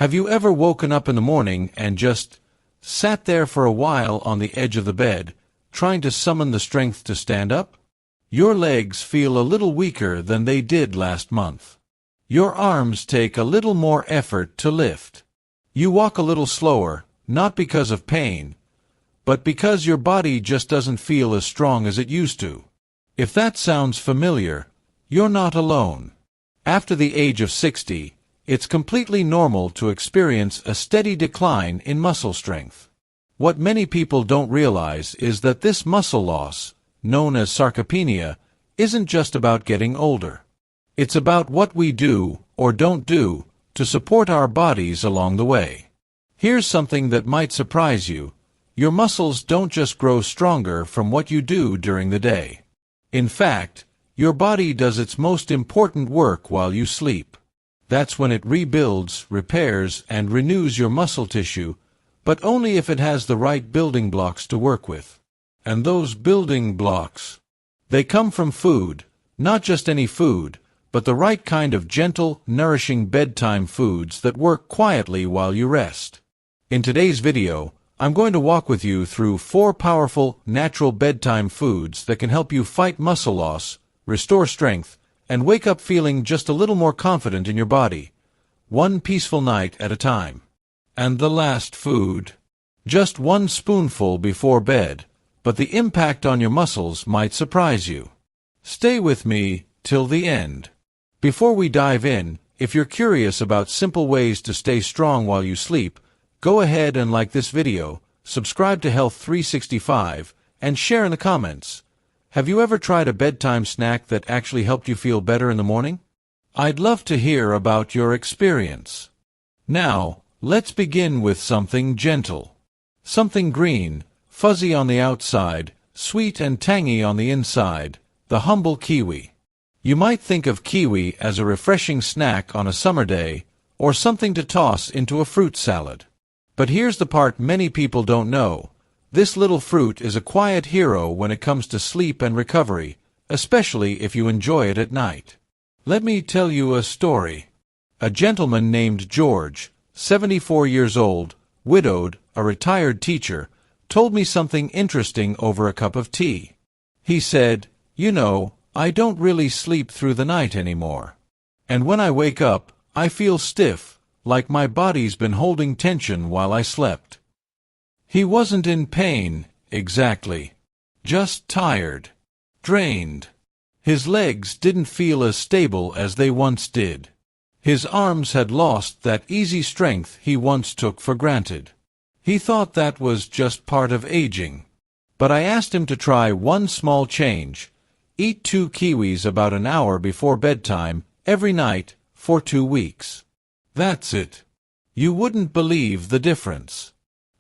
Have you ever woken up in the morning and just sat there for a while on the edge of the bed, trying to summon the strength to stand up? Your legs feel a little weaker than they did last month. Your arms take a little more effort to lift. You walk a little slower, not because of pain, but because your body just doesn't feel as strong as it used to. If that sounds familiar, you're not alone. After the age of 60, it's completely normal to experience a steady decline in muscle strength. What many people don't realize is that this muscle loss, known as sarcopenia, isn't just about getting older. It's about what we do, or don't do, to support our bodies along the way. Here's something that might surprise you. Your muscles don't just grow stronger from what you do during the day. In fact, your body does its most important work while you sleep. That's when it rebuilds, repairs, and renews your muscle tissue, but only if it has the right building blocks to work with. And those building blocks, they come from food, not just any food, but the right kind of gentle, nourishing bedtime foods that work quietly while you rest. In today's video, I'm going to walk with you through 4 powerful, natural bedtime foods that can help you fight muscle loss, restore strength, and wake up feeling just a little more confident in your body, one peaceful night at a time. And the last food. Just 1 spoonful before bed, but the impact on your muscles might surprise you. Stay with me till the end. Before we dive in, if you're curious about simple ways to stay strong while you sleep, go ahead and like this video, subscribe to Health 365, and share in the comments. Have you ever tried a bedtime snack that actually helped you feel better in the morning? I'd love to hear about your experience. Now, let's begin with something gentle. Something green, fuzzy on the outside, sweet and tangy on the inside, the humble kiwi. You might think of kiwi as a refreshing snack on a summer day, or something to toss into a fruit salad. But here's the part many people don't know. This little fruit is a quiet hero when it comes to sleep and recovery, especially if you enjoy it at night. Let me tell you a story. A gentleman named George, 74 years old, widowed, a retired teacher, told me something interesting over a cup of tea. He said, "You know, I don't really sleep through the night anymore. And when I wake up, I feel stiff, like my body's been holding tension while I slept." He wasn't in pain, exactly. Just tired. Drained. His legs didn't feel as stable as they once did. His arms had lost that easy strength he once took for granted. He thought that was just part of aging. But I asked him to try one small change. Eat 2 kiwis about an hour before bedtime, every night, for 2 weeks. That's it. You wouldn't believe the difference.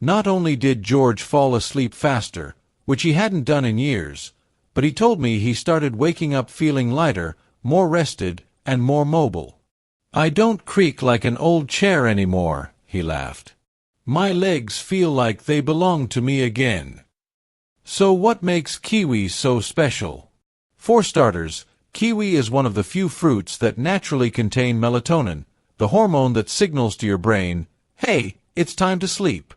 Not only did George fall asleep faster, which he hadn't done in years, but he told me he started waking up feeling lighter, more rested, and more mobile. "I don't creak like an old chair anymore," he laughed. "My legs feel like they belong to me again." So what makes kiwi so special? For starters, kiwi is one of the few fruits that naturally contain melatonin, the hormone that signals to your brain, "Hey, it's time to sleep."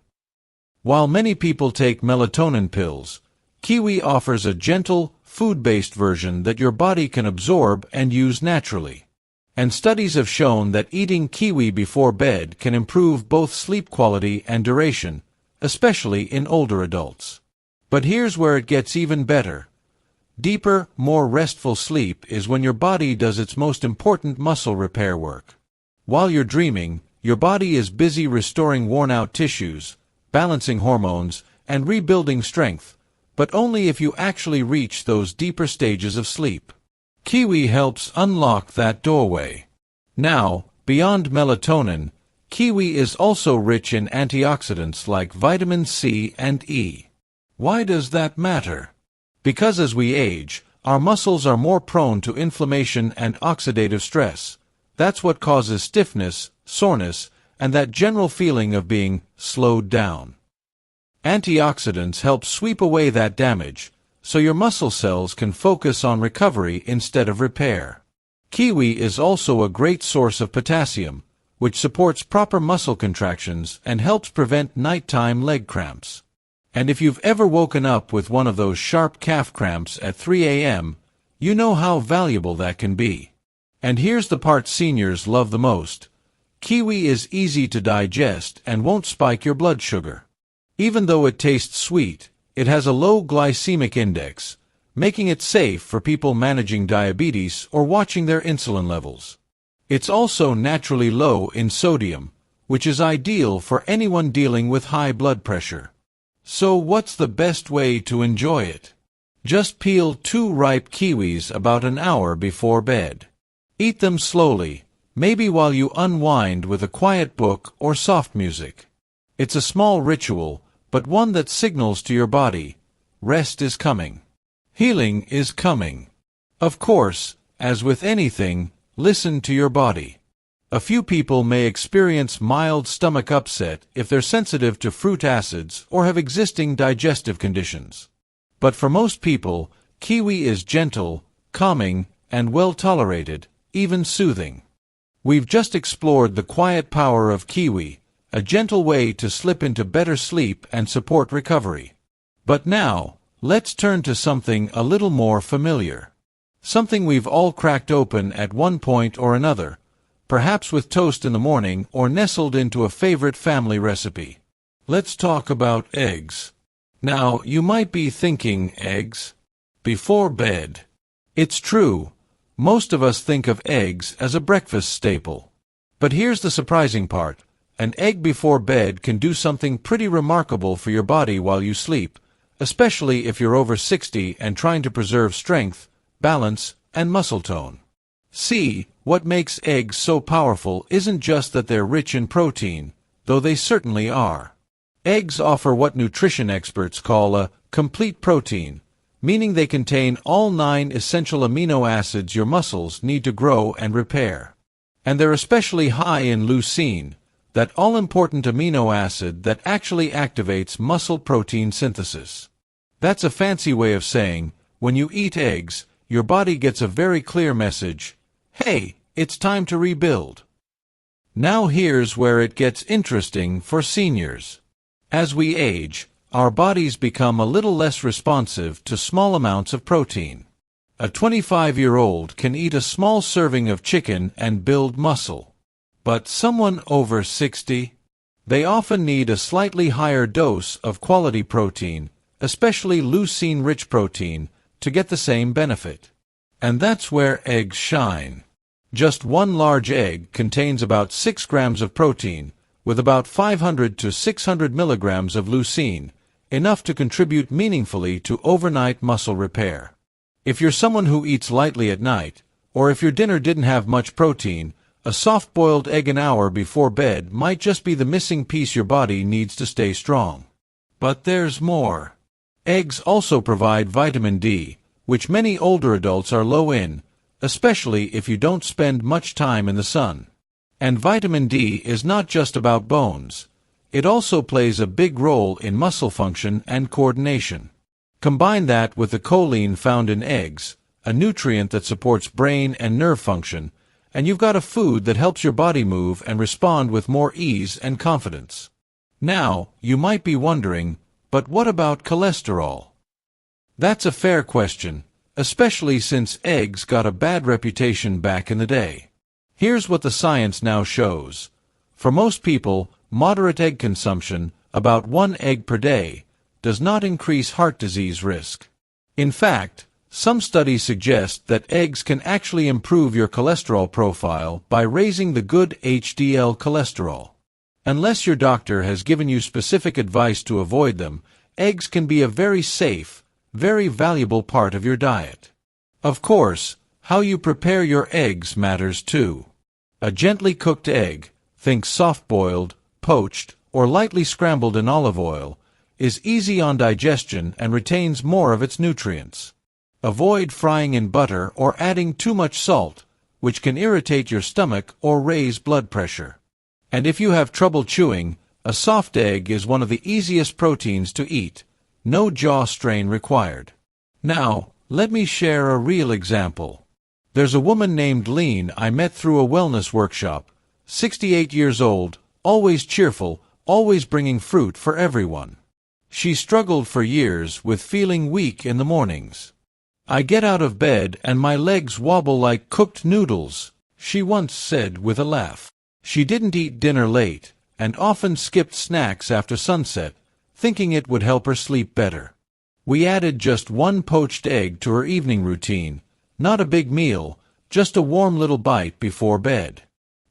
While many people take melatonin pills, kiwi offers a gentle, food-based version that your body can absorb and use naturally. And studies have shown that eating kiwi before bed can improve both sleep quality and duration, especially in older adults. But here's where it gets even better. Deeper, more restful sleep is when your body does its most important muscle repair work. While you're dreaming, your body is busy restoring worn-out tissues, balancing hormones, and rebuilding strength, but only if you actually reach those deeper stages of sleep. Kiwi helps unlock that doorway. Now, beyond melatonin, kiwi is also rich in antioxidants like vitamin C and E. Why does that matter? Because as we age, our muscles are more prone to inflammation and oxidative stress. That's what causes stiffness, soreness, and that general feeling of being slowed down. Antioxidants help sweep away that damage, so your muscle cells can focus on recovery instead of repair. Kiwi is also a great source of potassium, which supports proper muscle contractions and helps prevent nighttime leg cramps. And if you've ever woken up with one of those sharp calf cramps at 3 a.m., you know how valuable that can be. And here's the part seniors love the most. Kiwi is easy to digest and won't spike your blood sugar. Even though it tastes sweet, it has a low glycemic index, making it safe for people managing diabetes or watching their insulin levels. It's also naturally low in sodium, which is ideal for anyone dealing with high blood pressure. So what's the best way to enjoy it? Just peel 2 ripe kiwis about an hour before bed. Eat them slowly, maybe while you unwind with a quiet book or soft music. It's a small ritual, but one that signals to your body, rest is coming. Healing is coming. Of course, as with anything, listen to your body. A few people may experience mild stomach upset if they're sensitive to fruit acids or have existing digestive conditions. But for most people, kiwi is gentle, calming, and well tolerated, even soothing. We've just explored the quiet power of kiwi, a gentle way to slip into better sleep and support recovery. But now, let's turn to something a little more familiar. Something we've all cracked open at one point or another, perhaps with toast in the morning or nestled into a favorite family recipe. Let's talk about eggs. Now, you might be thinking, eggs? Before bed. It's true. Most of us think of eggs as a breakfast staple. But here's the surprising part. An egg before bed can do something pretty remarkable for your body while you sleep, especially if you're over 60 and trying to preserve strength, balance, and muscle tone. See, what makes eggs so powerful isn't just that they're rich in protein, though they certainly are. Eggs offer what nutrition experts call a complete protein, meaning they contain all 9 essential amino acids your muscles need to grow and repair. And they're especially high in leucine, that all-important amino acid that actually activates muscle protein synthesis. That's a fancy way of saying, when you eat eggs, your body gets a very clear message, hey, it's time to rebuild. Now here's where it gets interesting for seniors. As we age, our bodies become a little less responsive to small amounts of protein. A 25-year-old can eat a small serving of chicken and build muscle. But someone over 60? They often need a slightly higher dose of quality protein, especially leucine-rich protein, to get the same benefit. And that's where eggs shine. Just one large egg contains about 6 grams of protein, with about 500 to 600 milligrams of leucine, enough to contribute meaningfully to overnight muscle repair. If you're someone who eats lightly at night, or if your dinner didn't have much protein, a soft-boiled egg an hour before bed might just be the missing piece your body needs to stay strong. But there's more. Eggs also provide vitamin D, which many older adults are low in, especially if you don't spend much time in the sun. And vitamin D is not just about bones. It also plays a big role in muscle function and coordination. Combine that with the choline found in eggs, a nutrient that supports brain and nerve function, and you've got a food that helps your body move and respond with more ease and confidence. Now, you might be wondering, but what about cholesterol? That's a fair question, especially since eggs got a bad reputation back in the day. Here's what the science now shows. For most people, moderate egg consumption, about 1 egg per day, does not increase heart disease risk. In fact, some studies suggest that eggs can actually improve your cholesterol profile by raising the good HDL cholesterol. Unless your doctor has given you specific advice to avoid them, eggs can be a very safe, very valuable part of your diet. Of course, how you prepare your eggs matters too. A gently cooked egg, think soft-boiled, poached, or lightly scrambled in olive oil, is easy on digestion and retains more of its nutrients. Avoid frying in butter or adding too much salt, which can irritate your stomach or raise blood pressure. And if you have trouble chewing, a soft egg is one of the easiest proteins to eat. No jaw strain required. Now, let me share a real example. There's a woman named Lean I met through a wellness workshop, 68 years old, always cheerful, always bringing fruit for everyone. She struggled for years with feeling weak in the mornings. "I get out of bed and my legs wobble like cooked noodles," she once said with a laugh. She didn't eat dinner late, and often skipped snacks after sunset, thinking it would help her sleep better. We added just one poached egg to her evening routine, not a big meal, just a warm little bite before bed.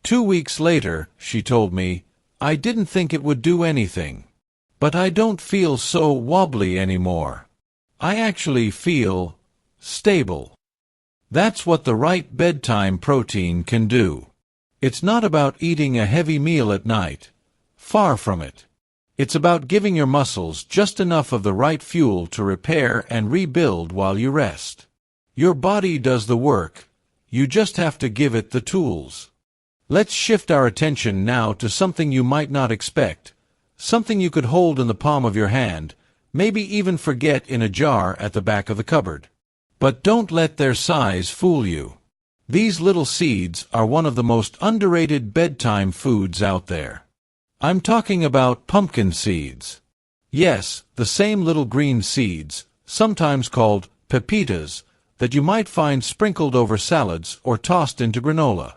2 weeks later, she told me, "I didn't think it would do anything. But I don't feel so wobbly anymore. I actually feel stable." That's what the right bedtime protein can do. It's not about eating a heavy meal at night. Far from it. It's about giving your muscles just enough of the right fuel to repair and rebuild while you rest. Your body does the work. You just have to give it the tools. Let's shift our attention now to something you might not expect. Something you could hold in the palm of your hand, maybe even forget in a jar at the back of the cupboard. But don't let their size fool you. These little seeds are one of the most underrated bedtime foods out there. I'm talking about pumpkin seeds. Yes, the same little green seeds, sometimes called pepitas, that you might find sprinkled over salads or tossed into granola.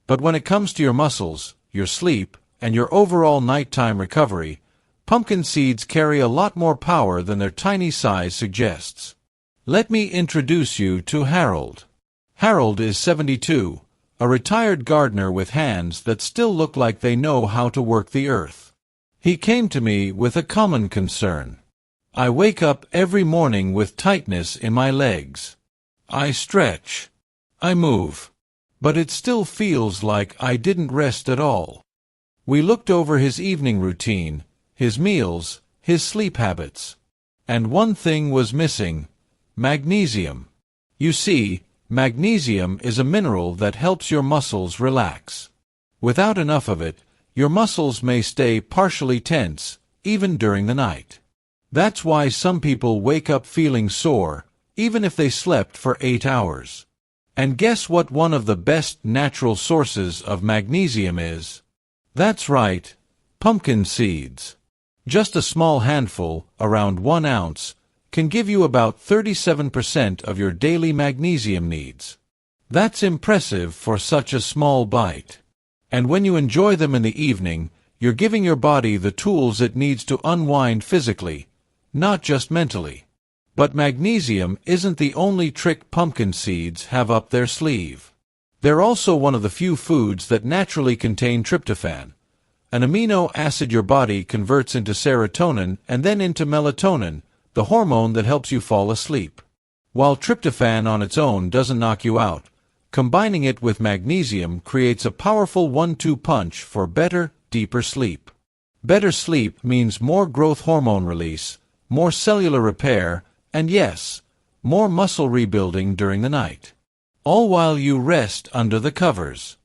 But when it comes to your muscles, your sleep, and your overall nighttime recovery, pumpkin seeds carry a lot more power than their tiny size suggests. Let me introduce you to Harold. Harold is 72, a retired gardener with hands that still look like they know how to work the earth. He came to me with a common concern. "I wake up every morning with tightness in my legs. I stretch. I move. But it still feels like I didn't rest at all." We looked over his evening routine, his meals, his sleep habits. And one thing was missing: magnesium. You see, magnesium is a mineral that helps your muscles relax. Without enough of it, your muscles may stay partially tense, even during the night. That's why some people wake up feeling sore, even if they slept for 8 hours. And guess what one of the best natural sources of magnesium is? That's right, pumpkin seeds. Just a small handful, around 1 ounce, can give you about 37% of your daily magnesium needs. That's impressive for such a small bite. And when you enjoy them in the evening, you're giving your body the tools it needs to unwind physically, not just mentally. But magnesium isn't the only trick pumpkin seeds have up their sleeve. They're also one of the few foods that naturally contain tryptophan, an amino acid your body converts into serotonin and then into melatonin, the hormone that helps you fall asleep. While tryptophan on its own doesn't knock you out, combining it with magnesium creates a powerful 1-2 punch for better, deeper sleep. Better sleep means more growth hormone release, more cellular repair, and yes, more muscle rebuilding during the night. All while you rest under the covers.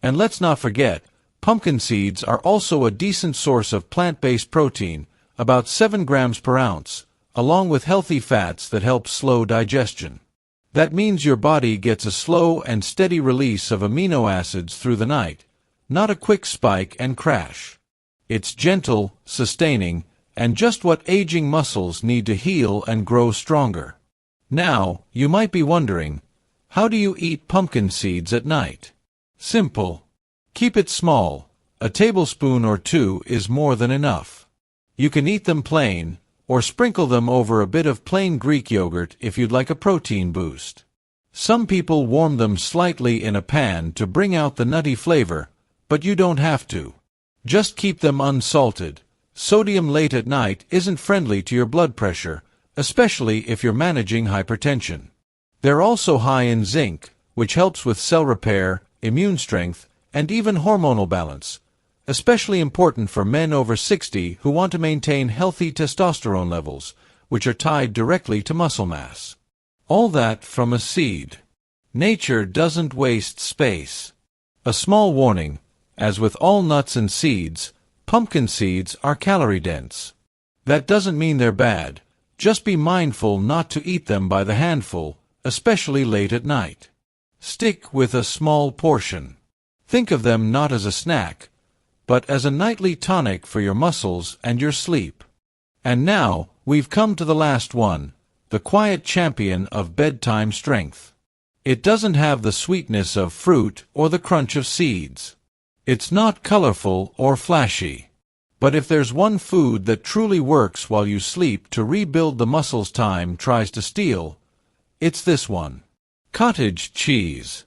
And let's not forget, pumpkin seeds are also a decent source of plant-based protein, about 7 grams per ounce, along with healthy fats that help slow digestion. That means your body gets a slow and steady release of amino acids through the night, not a quick spike and crash. It's gentle, sustaining, and just what aging muscles need to heal and grow stronger. Now, you might be wondering, how do you eat pumpkin seeds at night? Simple. Keep it small. A tablespoon or 2 is more than enough. You can eat them plain, or sprinkle them over a bit of plain Greek yogurt if you'd like a protein boost. Some people warm them slightly in a pan to bring out the nutty flavor, but you don't have to. Just keep them unsalted. Sodium late at night isn't friendly to your blood pressure, especially if you're managing hypertension. They're also high in zinc, which helps with cell repair, immune strength, and even hormonal balance, especially important for men over 60 who want to maintain healthy testosterone levels, which are tied directly to muscle mass. All that from a seed. Nature doesn't waste space. A small warning, as with all nuts and seeds, pumpkin seeds are calorie-dense. That doesn't mean they're bad. Just be mindful not to eat them by the handful, especially late at night. Stick with a small portion. Think of them not as a snack, but as a nightly tonic for your muscles and your sleep. And now, we've come to the last one, the quiet champion of bedtime strength. It doesn't have the sweetness of fruit or the crunch of seeds. It's not colorful or flashy. But if there's one food that truly works while you sleep to rebuild the muscles time tries to steal, it's this one. Cottage cheese.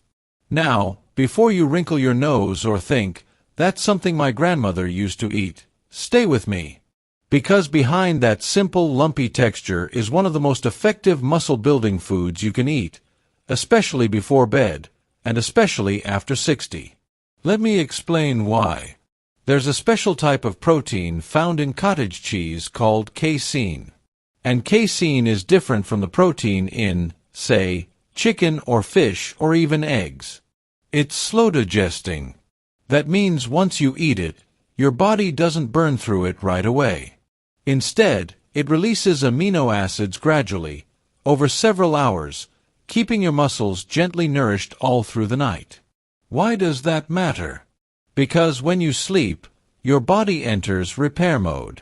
Now, before you wrinkle your nose or think, that's something my grandmother used to eat, stay with me. Because behind that simple, lumpy texture is one of the most effective muscle-building foods you can eat, especially before bed, and especially after 60. Let me explain why. There's a special type of protein found in cottage cheese called casein. And casein is different from the protein in, say, chicken or fish or even eggs. It's slow digesting. That means once you eat it, your body doesn't burn through it right away. Instead, it releases amino acids gradually, over several hours, keeping your muscles gently nourished all through the night. Why does that matter? Because when you sleep, your body enters repair mode.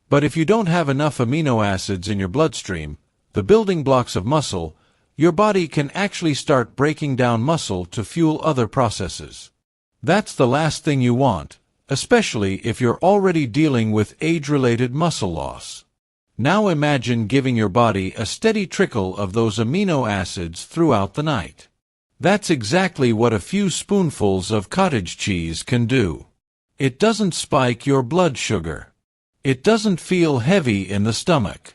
But if you don't have enough amino acids in your bloodstream, the building blocks of muscle, your body can actually start breaking down muscle to fuel other processes. That's the last thing you want, especially if you're already dealing with age-related muscle loss. Now imagine giving your body a steady trickle of those amino acids throughout the night. That's exactly what a few spoonfuls of cottage cheese can do. It doesn't spike your blood sugar. It doesn't feel heavy in the stomach.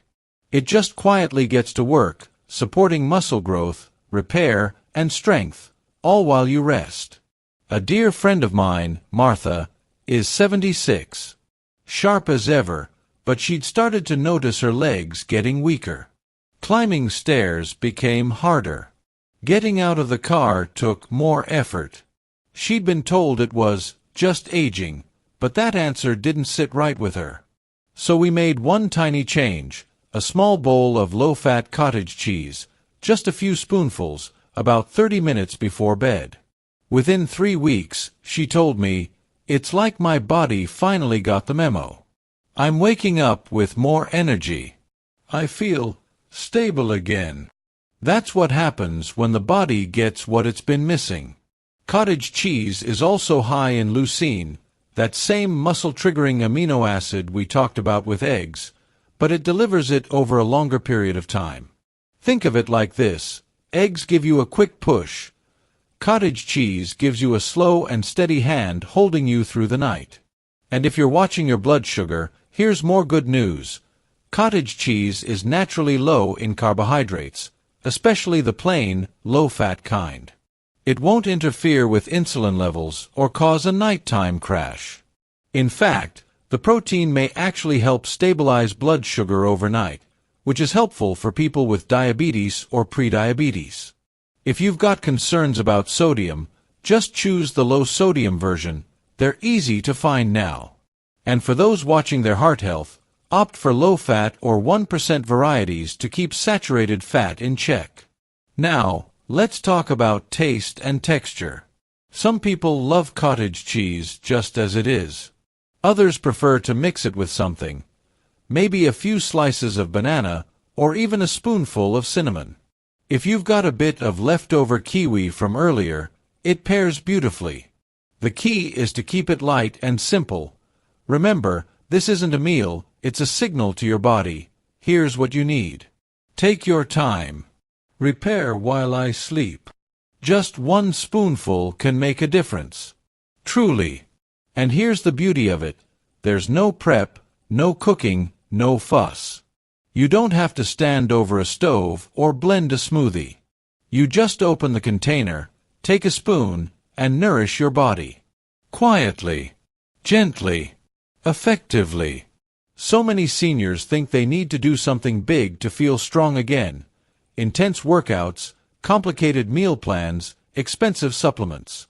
It just quietly gets to work, supporting muscle growth, repair, and strength, all while you rest. A dear friend of mine, Martha, is 76. Sharp as ever, but she'd started to notice her legs getting weaker. Climbing stairs became harder. Getting out of the car took more effort. She'd been told it was just aging, but that answer didn't sit right with her. So we made one tiny change, a small bowl of low-fat cottage cheese, just a few spoonfuls, about 30 minutes before bed. Within 3 weeks, she told me, it's like my body finally got the memo. I'm waking up with more energy. I feel stable again. That's what happens when the body gets what it's been missing. Cottage cheese is also high in leucine, that same muscle-triggering amino acid we talked about with eggs, but it delivers it over a longer period of time. Think of it like this. Eggs give you a quick push. Cottage cheese gives you a slow and steady hand holding you through the night. And if you're watching your blood sugar, here's more good news. Cottage cheese is naturally low in carbohydrates, especially the plain, low-fat kind. It won't interfere with insulin levels or cause a nighttime crash. In fact, the protein may actually help stabilize blood sugar overnight, which is helpful for people with diabetes or prediabetes. If you've got concerns about sodium, just choose the low-sodium version. They're easy to find now. And for those watching their heart health, opt for low-fat or 1% varieties to keep saturated fat in check. Now, let's talk about taste and texture. Some people love cottage cheese just as it is. Others prefer to mix it with something. Maybe a few slices of banana, or even a spoonful of cinnamon. If you've got a bit of leftover kiwi from earlier, it pairs beautifully. The key is to keep it light and simple. Remember, this isn't a meal, it's a signal to your body. Here's what you need. Take your time. Repair while I sleep. Just one spoonful can make a difference. Truly. And here's the beauty of it. There's no prep, no cooking, no fuss. You don't have to stand over a stove or blend a smoothie. You just open the container, take a spoon, and nourish your body. Quietly. Gently. Effectively. So many seniors think they need to do something big to feel strong again. Intense workouts, complicated meal plans, expensive supplements.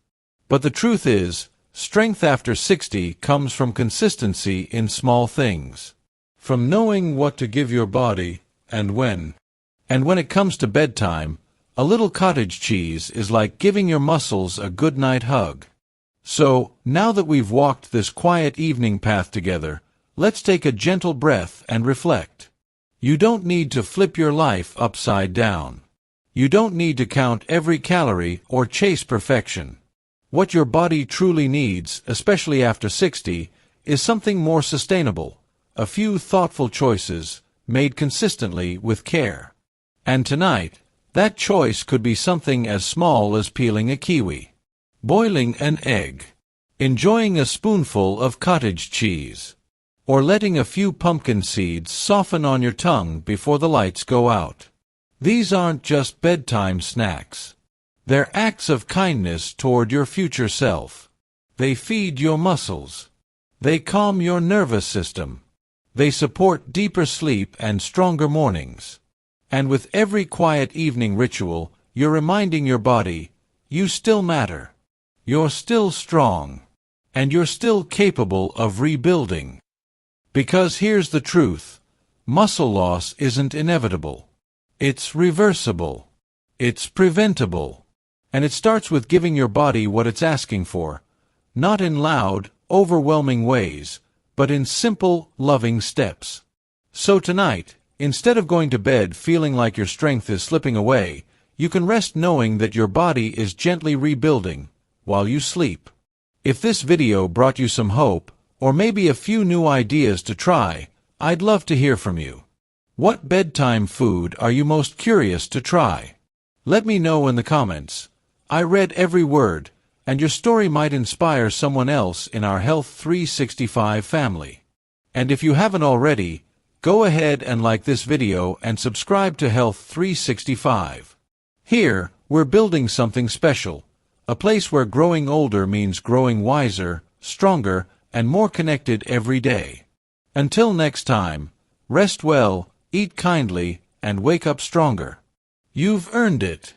But the truth is, strength after 60 comes from consistency in small things. From knowing what to give your body, and when. And when it comes to bedtime, a little cottage cheese is like giving your muscles a good night hug. So, now that we've walked this quiet evening path together, let's take a gentle breath and reflect. You don't need to flip your life upside down. You don't need to count every calorie or chase perfection. What your body truly needs, especially after 60, is something more sustainable, a few thoughtful choices, made consistently with care. And tonight, that choice could be something as small as peeling a kiwi, boiling an egg, enjoying a spoonful of cottage cheese, or letting a few pumpkin seeds soften on your tongue before the lights go out. These aren't just bedtime snacks. They're acts of kindness toward your future self. They feed your muscles. They calm your nervous system. They support deeper sleep and stronger mornings. And with every quiet evening ritual, you're reminding your body, you still matter. You're still strong. And you're still capable of rebuilding. Because here's the truth. Muscle loss isn't inevitable. It's reversible. It's preventable. And it starts with giving your body what it's asking for, not in loud, overwhelming ways, but in simple, loving steps. So tonight, instead of going to bed feeling like your strength is slipping away, you can rest knowing that your body is gently rebuilding while you sleep. If this video brought you some hope, or maybe a few new ideas to try, I'd love to hear from you. What bedtime food are you most curious to try? Let me know in the comments. I read every word, and your story might inspire someone else in our Health 365 family. And if you haven't already, go ahead and like this video and subscribe to Health 365. Here, we're building something special, a place where growing older means growing wiser, stronger, and more connected every day. Until next time, rest well, eat kindly, and wake up stronger. You've earned it.